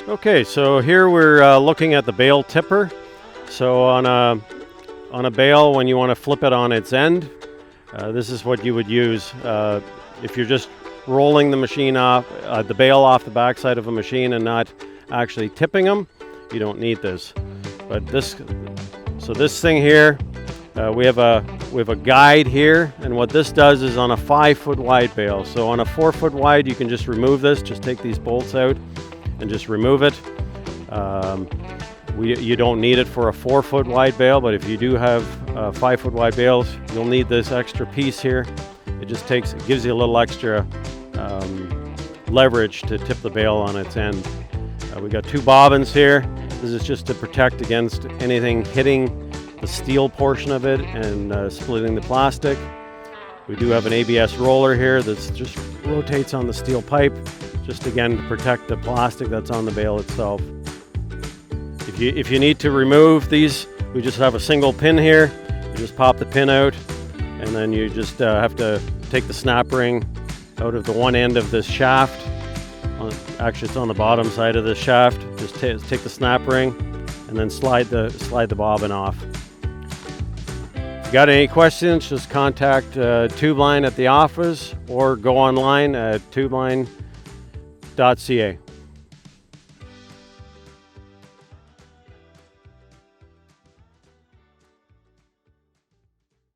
Okay, so here we're looking at the bale tipper. So on a bale, when you want to flip it on its end, this is what you would use. If you're just rolling the machine off, the bale off the backside of a machine and not actually tipping them, you don't need this. But this thing here, we have a guide here, and what this does is on a 5-foot wide bale. So on a 4-foot wide, you can just remove this. Just take these bolts out and just remove it. You don't need it for a 4-foot wide bale, but if you do have 5-foot wide bales, you'll need this extra piece here. It gives you a little extra leverage to tip the bale on its end. We got 2 bobbins here. This is just to protect against anything hitting the steel portion of it and splitting the plastic. We do have an ABS roller here that just rotates on the steel pipe, just again to protect the plastic that's on the bale itself. If you need to remove these, we just have a single pin here. You just pop the pin out, and then you just have to take the snap ring out of the one end of this shaft. Actually, it's on the bottom side of the shaft. Just take the snap ring, and then slide the bobbin off. If you got any questions, just contact Tubeline at the office or go online at tubeline.ca.